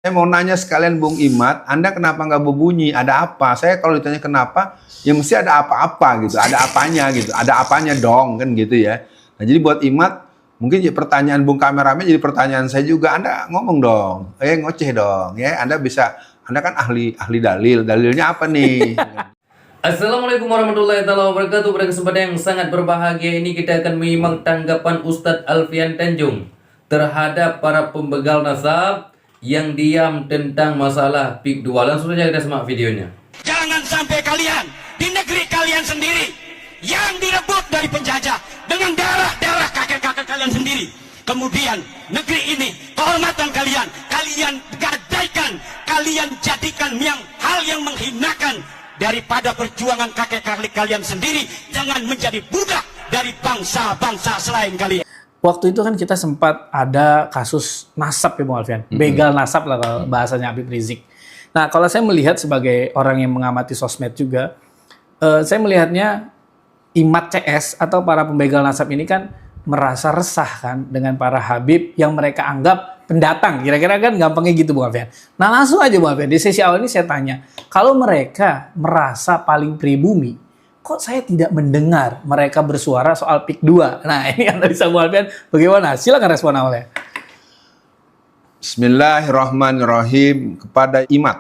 Saya mau nanya sekalian Bung Imad, Anda kenapa nggak berbunyi? Ada apa? Saya kalau ditanya kenapa, ya mesti ada apa-apa gitu, ada apanya gitu, ada apanya dong kan gitu ya. Nah jadi buat Imad, mungkin pertanyaan Bung kameramen jadi pertanyaan saya juga. Anda ngomong dong, ngoceh dong, ya. Anda kan ahli dalilnya apa nih? Assalamualaikum warahmatullahi wabarakatuh. Pada kesempatan yang sangat berbahagia ini kita akan menyimak tanggapan Ustadz Alfian Tanjung terhadap para pembegal nasab yang diam tentang masalah PIK 2. Langsung saja kita simak videonya. Jangan sampai kalian di negeri kalian sendiri yang direbut dari penjajah dengan darah-darah kakek-kakek kalian sendiri. Kemudian negeri ini, kehormatan kalian gadaikan, kalian jadikan hal yang menghinakan. Daripada perjuangan kakek-kakek kalian sendiri, jangan menjadi budak dari bangsa-bangsa selain kalian. Waktu itu kan kita sempat ada kasus nasab ya Bung Alfian, begal nasab lah kalau bahasanya Habib Rizik. Nah kalau saya melihat sebagai orang yang mengamati sosmed juga, saya melihatnya Imad CS atau para pembegal nasab ini kan merasa resah kan dengan para Habib yang mereka anggap pendatang. Kira-kira kan gampangnya gitu Bung Alfian. Nah langsung aja Bung Alfian, di sesi awal ini saya tanya, kalau mereka merasa paling pribumi, kok saya tidak mendengar mereka bersuara soal PIK 2? Nah ini analisa Bung Alfian bagaimana? Silakan respon awalnya. Bismillahirrahmanirrahim. Kepada Imad,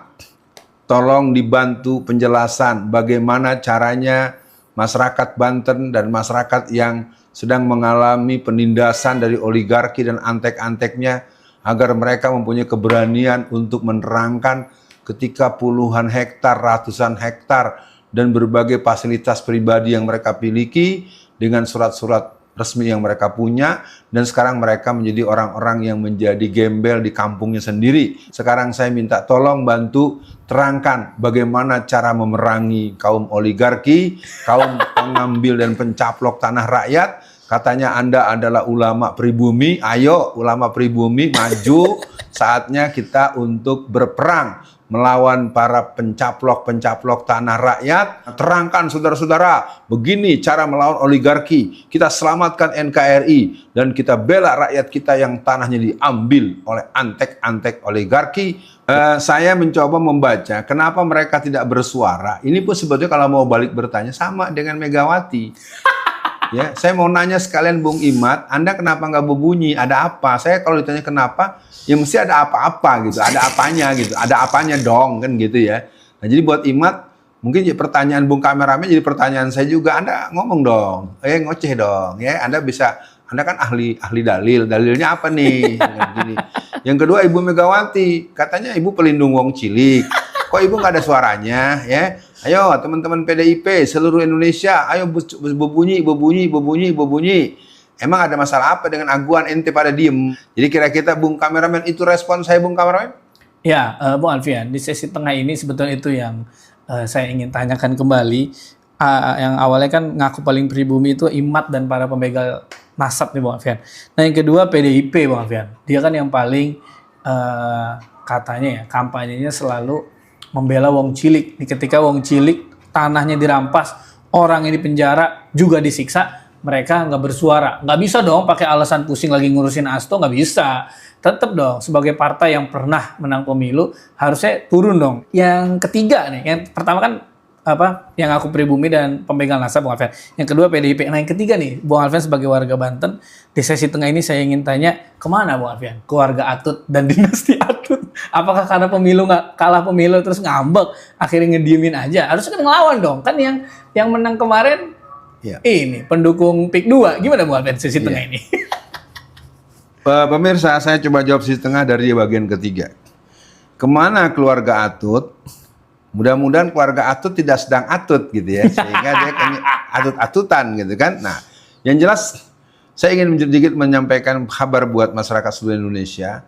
tolong dibantu penjelasan bagaimana caranya masyarakat Banten dan masyarakat yang sedang mengalami penindasan dari oligarki dan antek-anteknya agar mereka mempunyai keberanian untuk menerangkan ketika puluhan hektar, ratusan hektar dan berbagai fasilitas pribadi yang mereka miliki dengan surat-surat resmi yang mereka punya, dan sekarang mereka menjadi orang-orang yang menjadi gembel di kampungnya sendiri. Sekarang saya minta tolong bantu terangkan bagaimana cara memerangi kaum oligarki, kaum pengambil dan pencaplok tanah rakyat. Katanya Anda adalah ulama pribumi, ayo ulama pribumi maju, saatnya kita untuk berperang melawan para pencaplok-pencaplok tanah rakyat. Terangkan saudara-saudara, begini cara melawan oligarki. Kita selamatkan NKRI dan kita bela rakyat kita yang tanahnya diambil oleh antek-antek oligarki. Saya mencoba membaca kenapa mereka tidak bersuara. Ini pun sebetulnya kalau mau balik bertanya sama dengan Megawati. Ya, saya mau nanya sekalian Bung Imad, Anda kenapa nggak berbunyi? Ada apa? Saya kalau ditanya kenapa, ya mesti ada apa-apa gitu, ada apanya gitu, ada apanya dong kan gitu ya. Nah jadi buat Imad, mungkin pertanyaan Bung kameramen jadi pertanyaan saya juga. Anda ngomong dong, ngoceh dong, ya. Anda kan ahli dalilnya apa nih? Gini. Yang kedua Ibu Megawati, katanya Ibu pelindung wong cilik. Kok Ibu nggak ada suaranya, ya? Ayo teman-teman PDIP seluruh Indonesia, ayo berbunyi. Emang ada masalah apa dengan aguan ente pada diem? Jadi kira-kira Bung kameramen itu respon saya Bung kameramen? Ya Bung Alfian, di sesi tengah ini sebetulnya itu yang saya ingin tanyakan kembali. Yang awalnya kan ngaku paling pribumi itu Imad dan para pembegal nasab nih Bung Alfian. Nah yang kedua PDIP Bung Alfian, dia kan yang paling katanya ya kampanyenya selalu membela wong cilik. Ketika wong cilik tanahnya dirampas, orang yang dipenjara juga disiksa, mereka nggak bersuara. Nggak bisa dong pakai alasan pusing lagi ngurusin Asto, nggak bisa. Tetap dong sebagai partai yang pernah menang pemilu harusnya turun dong. Yang ketiga nih, yang pertama kan yang aku pribumi dan pembegal nasab Bung Alfian. Yang kedua PDIP. Nah yang ketiga nih Bung Alfian sebagai warga Banten, di sesi tengah ini saya ingin tanya kemana Bung Alfian? Keluarga Atut dan dinasti Atut. Apakah karena kalah pemilu terus ngambek akhirnya ngediemin aja? Harusnya kan ngelawan dong. Kan yang menang kemarin ini pendukung PIK 2. Gimana Bung Alfian sesi tengah ini? Pemirsa, saya coba jawab sesi tengah dari bagian ketiga. Kemana keluarga Atut? Mudah-mudahan keluarga Atut tidak sedang atut gitu ya, sehingga dia atut-atutan gitu kan. Nah, yang jelas saya ingin sedikit menyampaikan kabar buat masyarakat seluruh Indonesia.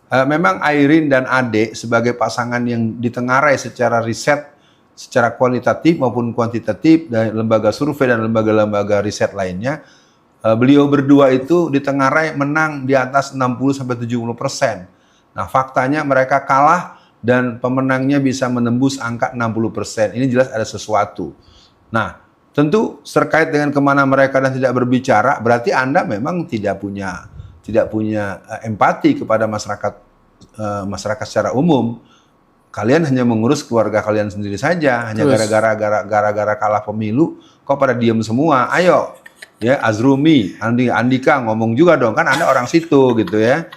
Memang Airin dan Ade sebagai pasangan yang ditengarai secara riset, secara kualitatif maupun kuantitatif dari lembaga survei dan lembaga-lembaga riset lainnya, beliau berdua itu ditengarai menang di atas 60-70%. Nah, faktanya mereka kalah dan pemenangnya bisa menembus angka 60%. Ini jelas ada sesuatu. Nah, tentu terkait dengan kemana mereka dan tidak berbicara, berarti Anda memang tidak punya empati kepada masyarakat masyarakat secara umum. Kalian hanya mengurus keluarga kalian sendiri saja, hanya gara-gara kalah pemilu, kok pada diem semua. Ayo, ya Azrumi, Andika ngomong juga dong, kan Anda orang situ gitu ya.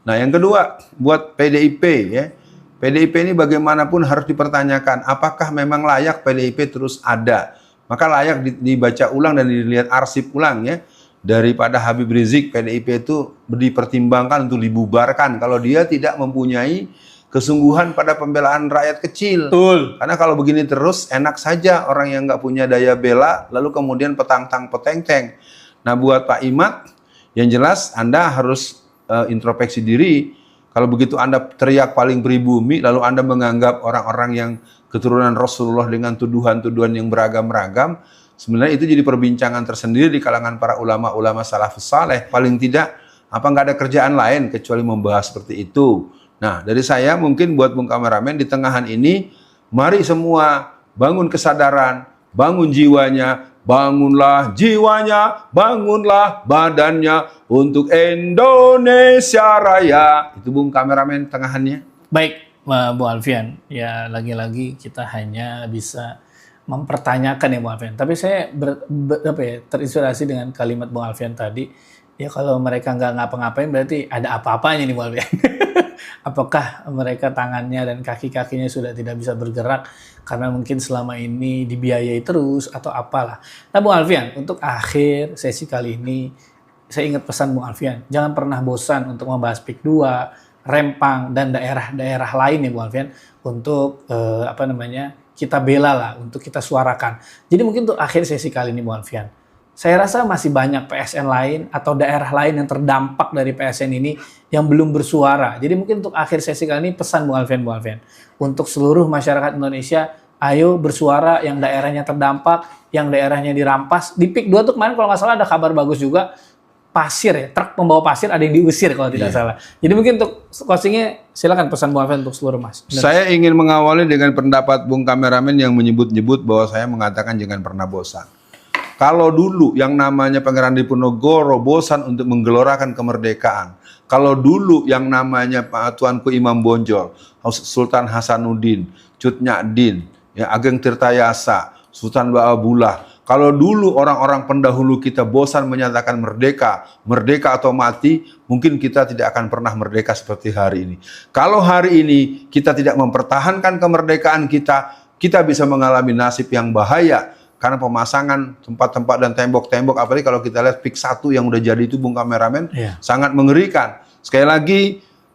Nah yang kedua, buat PDIP ya, PDIP ini bagaimanapun harus dipertanyakan, apakah memang layak PDIP terus ada? Maka layak dibaca ulang dan dilihat arsip ulang ya. Daripada Habib Rizik, PDIP itu dipertimbangkan untuk dibubarkan kalau dia tidak mempunyai kesungguhan pada pembelaan rakyat kecil. Betul. Karena kalau begini terus enak saja orang yang nggak punya daya bela lalu kemudian petang-tang peteng-teng. Nah buat Pak Imad, yang jelas Anda harus introspeksi diri. Kalau begitu Anda teriak paling pribumi lalu Anda menganggap orang-orang yang keturunan Rasulullah dengan tuduhan-tuduhan yang beragam-ragam, sebenarnya itu jadi perbincangan tersendiri di kalangan para ulama-ulama salafus saleh. Paling tidak apa nggak ada kerjaan lain kecuali membahas seperti itu. Nah, dari saya mungkin buat Bung Kameramen di tengahan ini, mari semua bangun kesadaran, bangun jiwanya, bangunlah jiwanya, bangunlah badannya untuk Indonesia Raya. Itu Bung Kameramen tengahannya. Baik, Bu Alfian. Ya, lagi-lagi kita hanya bisa mempertanyakan ya Bu Alfian. Tapi saya terinspirasi dengan kalimat Bu Alfian tadi. Ya kalau mereka nggak ngapa-ngapain berarti ada apa-apanya nih Bu Alfian. Apakah mereka tangannya dan kaki-kakinya sudah tidak bisa bergerak karena mungkin selama ini dibiayai terus atau apalah. Nah Bung Alfian, untuk akhir sesi kali ini saya ingat pesan Bung Alfian, jangan pernah bosan untuk membahas PIK 2, Rempang dan daerah-daerah lain ya Bung Alfian untuk kita bela lah, untuk kita suarakan. Jadi mungkin untuk akhir sesi kali ini Bung Alfian, saya rasa masih banyak PSN lain atau daerah lain yang terdampak dari PSN ini yang belum bersuara. Jadi mungkin untuk akhir sesi kali ini pesan Bung Alfian, untuk seluruh masyarakat Indonesia, ayo bersuara yang daerahnya terdampak, yang daerahnya dirampas. Di PIK 2 tuh kemarin kalau nggak salah ada kabar bagus juga, pasir ya, truk pembawa pasir ada yang diusir kalau tidak salah. Jadi mungkin untuk closingnya silakan pesan Bung Alfian untuk seluruh mas. Saya ingin mengawali dengan pendapat Bung Kameramen yang menyebut-nyebut bahwa saya mengatakan jangan pernah bosan. Kalau dulu yang namanya Pangeran Diponegoro bosan untuk menggelorakan kemerdekaan. Kalau dulu yang namanya Tuanku Imam Bonjol, Sultan Hasanuddin, Cut Nyak-din, ya, Ageng Tirtayasa, Sultan Ba'abullah. Kalau dulu orang-orang pendahulu kita bosan menyatakan merdeka atau mati, mungkin kita tidak akan pernah merdeka seperti hari ini. Kalau hari ini kita tidak mempertahankan kemerdekaan kita bisa mengalami nasib yang bahaya. Karena pemasangan tempat-tempat dan tembok-tembok, apalagi kalau kita lihat PIK 1 yang udah jadi itu Bung Kameramen, sangat mengerikan. Sekali lagi,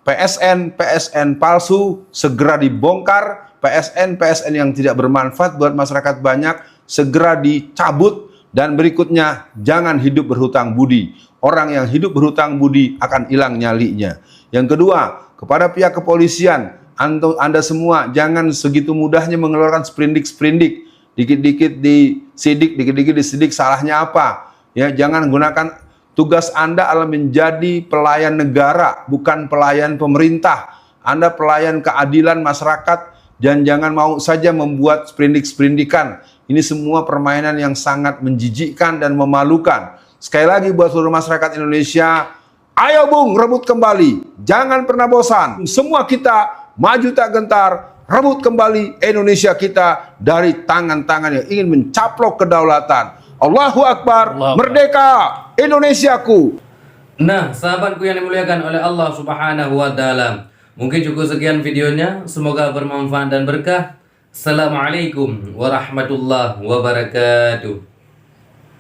PSN palsu segera dibongkar, PSN yang tidak bermanfaat buat masyarakat banyak segera dicabut, dan berikutnya jangan hidup berhutang budi. Orang yang hidup berhutang budi akan hilang nyalinya. Yang kedua, kepada pihak kepolisian, Anda semua jangan segitu mudahnya mengeluarkan sprindik. Dikit-dikit disidik, salahnya apa? Ya, jangan gunakan tugas Anda adalah menjadi pelayan negara, bukan pelayan pemerintah. Anda pelayan keadilan masyarakat dan jangan mau saja membuat sprindik-sprindikan. Ini semua permainan yang sangat menjijikkan dan memalukan. Sekali lagi buat seluruh masyarakat Indonesia, ayo Bung, rebut kembali. Jangan pernah bosan. Semua kita maju tak gentar. Rebut kembali Indonesia kita dari tangan-tangan yang ingin mencaplok kedaulatan. Allahu Akbar, merdeka Indonesiaku. Nah, sahabatku yang dimuliakan oleh Allah Subhanahu wa Ta'ala, mungkin cukup sekian videonya. Semoga bermanfaat dan berkah. Assalamualaikum warahmatullahi wabarakatuh.